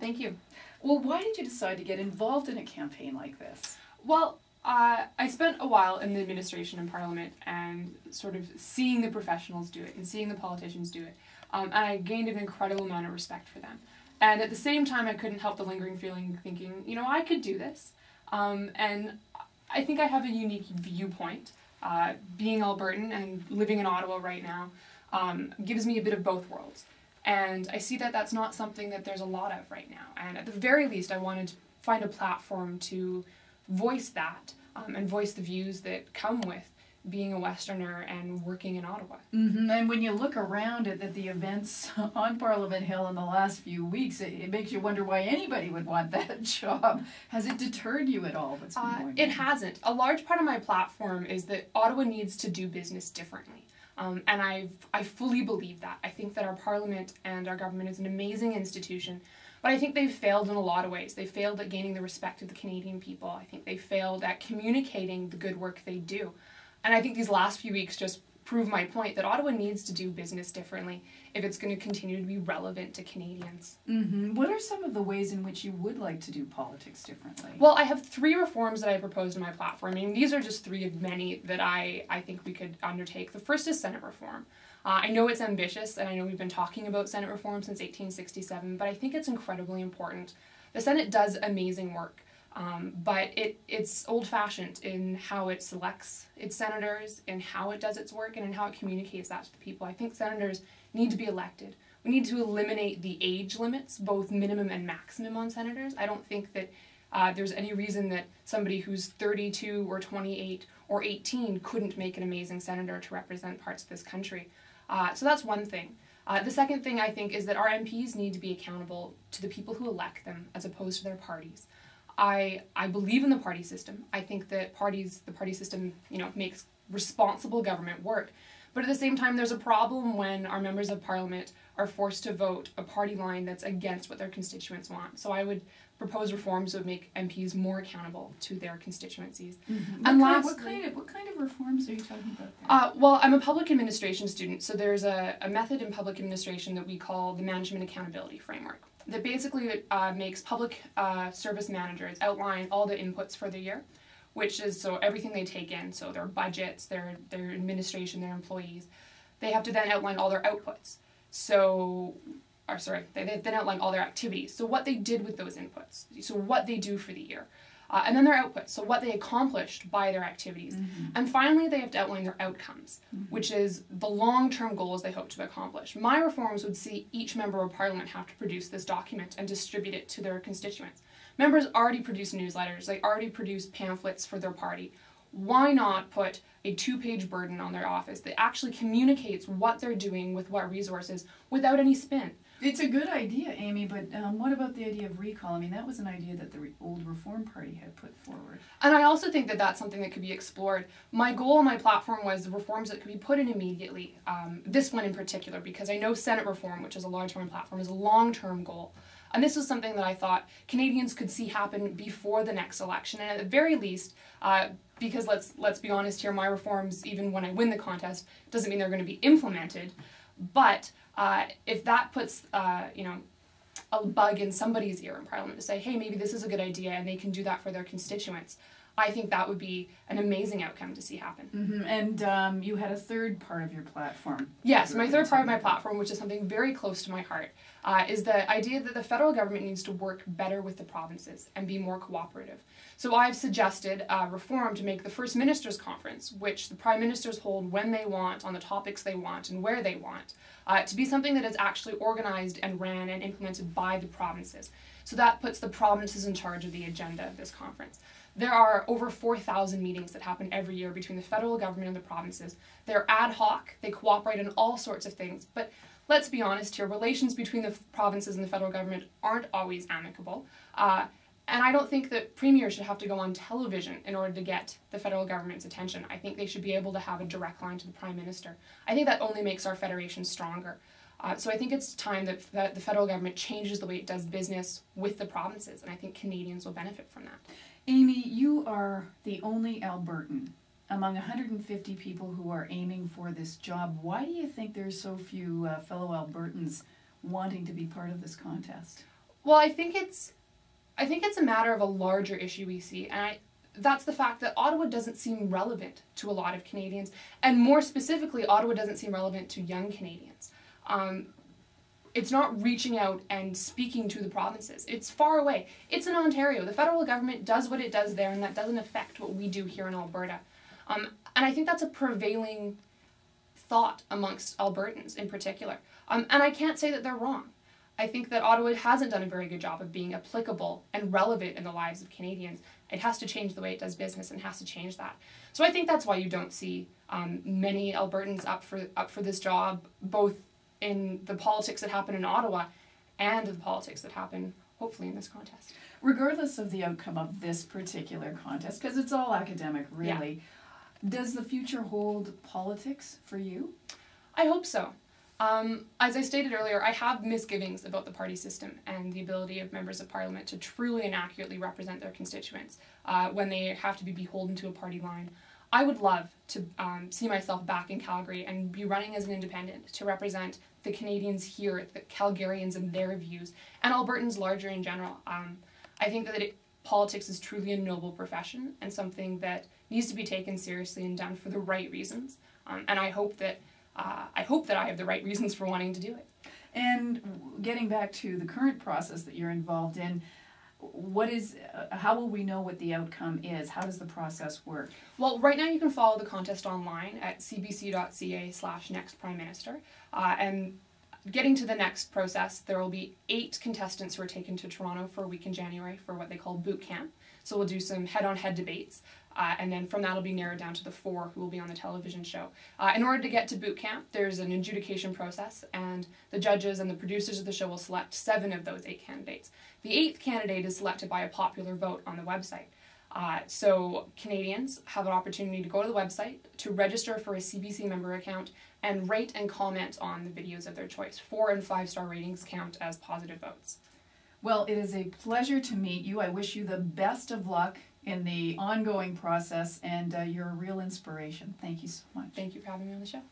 thank you. Well, why did you decide to get involved in a campaign like this? Well, I spent a while in the administration and Parliament and sort of seeing the professionals do it and seeing the politicians do it. And I gained an incredible amount of respect for them. And at the same time, I couldn't help the lingering feeling thinking, you know, I could do this. And I think I have a unique viewpoint. Being Albertan and living in Ottawa right now gives me a bit of both worlds. And I see that that's not something that there's a lot of right now. And at the very least, I wanted to find a platform to voice that and voice the views that come with being a Westerner and working in Ottawa. Mm-hmm. And when you look around at the events on Parliament Hill in the last few weeks, it makes you wonder why anybody would want that job. Has it deterred you at all? What's been going on? It hasn't. A large part of my platform is that Ottawa needs to do business differently. And I fully believe that. I think that our Parliament and our government is an amazing institution, but I think they've failed in a lot of ways. They failed at gaining the respect of the Canadian people. I think they failed at communicating the good work they do. And I think these last few weeks just prove my point that Ottawa needs to do business differently if it's going to continue to be relevant to Canadians. Mm-hmm. What are some of the ways in which you would like to do politics differently? Well, I have 3 reforms that I proposed in my platform. I mean, these are just 3 of many that I think we could undertake. The first is Senate reform. I know it's ambitious, and I know we've been talking about Senate reform since 1867, but I think it's incredibly important. The Senate does amazing work. But it's old-fashioned in how it selects its senators, in how it does its work, and in how it communicates that to the people. I think senators need to be elected. We need to eliminate the age limits, both minimum and maximum on senators. I don't think that there's any reason that somebody who's 32 or 28 or 18 couldn't make an amazing senator to represent parts of this country. So that's one thing. The second thing I think is that our MPs need to be accountable to the people who elect them as opposed to their parties. I believe in the party system. I think that the party system, you know, makes responsible government work. But at the same time, there's a problem when our members of Parliament are forced to vote a party line that's against what their constituents want. So I would propose reforms that would make MPs more accountable to their constituencies. Mm-hmm. And what kind of reforms are you talking about there? Well, I'm a public administration student, so there's a method in public administration that we call the Management Accountability Framework, that basically makes public service managers outline all the inputs for the year, which is so everything they take in, so their budgets, their administration, their employees. They have to then outline all their outputs. They then outline all their activities. So what they did with those inputs, so what they do for the year. And then their outputs, so what they accomplished by their activities. Mm-hmm. And finally, they have to outline their outcomes, which is the long-term goals they hope to accomplish. My reforms would see each member of Parliament have to produce this document and distribute it to their constituents. Members already produce newsletters, they already produce pamphlets for their party. Why not put a 2-page burden on their office that actually communicates what they're doing with what resources without any spin? It's a good idea, Amy, but what about the idea of recall? I mean, that was an idea that the old Reform Party had put forward. And I also think that that's something that could be explored. My goal on my platform was reforms that could be put in immediately, this one in particular, because I know Senate reform, which is a large part of my platform, is a long-term goal. And this was something that I thought Canadians could see happen before the next election, and at the very least, because let's be honest here, my reforms, even when I win the contest, doesn't mean they're going to be implemented, but if that puts, a bug in somebody's ear in Parliament to say, hey, maybe this is a good idea and they can do that for their constituents, I think that would be an amazing outcome to see happen. Mm-hmm. And you had a third part of your platform. Yes, my third part of my platform, which is something very close to my heart, is the idea that the federal government needs to work better with the provinces and be more cooperative. So I've suggested reform to make the First Ministers' Conference, which the Prime Ministers hold when they want, on the topics they want, and where they want, to be something that is actually organized and ran and implemented by the provinces. So that puts the provinces in charge of the agenda of this conference. There are over 4,000 meetings that happen every year between the federal government and the provinces. They're ad hoc, they cooperate on all sorts of things, but let's be honest here, relations between the provinces and the federal government aren't always amicable. And I don't think that premiers should have to go on television in order to get the federal government's attention. I think they should be able to have a direct line to the Prime Minister. I think that only makes our federation stronger. So I think it's time that the federal government changes the way it does business with the provinces, and I think Canadians will benefit from that. Amy, you are the only Albertan among 150 people who are aiming for this job. Why do you think there's so few fellow Albertans wanting to be part of this contest? Well, I think it's a matter of a larger issue we see, and that's the fact that Ottawa doesn't seem relevant to a lot of Canadians, and more specifically, Ottawa doesn't seem relevant to young Canadians. It's not reaching out and speaking to the provinces. It's far away. It's in Ontario. The federal government does what it does there, and that doesn't affect what we do here in Alberta. And I think that's a prevailing thought amongst Albertans in particular. And I can't say that they're wrong. I think that Ottawa hasn't done a very good job of being applicable and relevant in the lives of Canadians. It has to change the way it does business and has to change that. So I think that's why you don't see many Albertans up for this job, both in the politics that happen in Ottawa and the politics that happen, hopefully, in this contest. Regardless of the outcome of this particular contest, because it's all academic, really, does the future hold politics for you? I hope so. As I stated earlier, I have misgivings about the party system and the ability of members of parliament to truly and accurately represent their constituents when they have to be beholden to a party line. I would love to see myself back in Calgary and be running as an independent to represent the Canadians here, the Calgarians and their views, and Albertans larger in general. I think that politics is truly a noble profession and something that needs to be taken seriously and done for the right reasons. And I hope that I have the right reasons for wanting to do it. And getting back to the current process that you're involved in, how will we know what the outcome is? How does the process work? Well, right now you can follow the contest online at cbc.ca/nextprimeminister. And getting to the next process, there will be 8 contestants who are taken to Toronto for a week in January for what they call boot camp. So we'll do some head-on-head debates. And then from that will be narrowed down to the 4 who will be on the television show. In order to get to boot camp, there's an adjudication process, and the judges and the producers of the show will select 7 of those 8 candidates. The 8th candidate is selected by a popular vote on the website. So Canadians have an opportunity to go to the website, to register for a CBC member account, and rate and comment on the videos of their choice. 4- and 5-star ratings count as positive votes. Well, it is a pleasure to meet you. I wish you the best of luck in the ongoing process, and you're a real inspiration. Thank you so much. Thank you for having me on the show.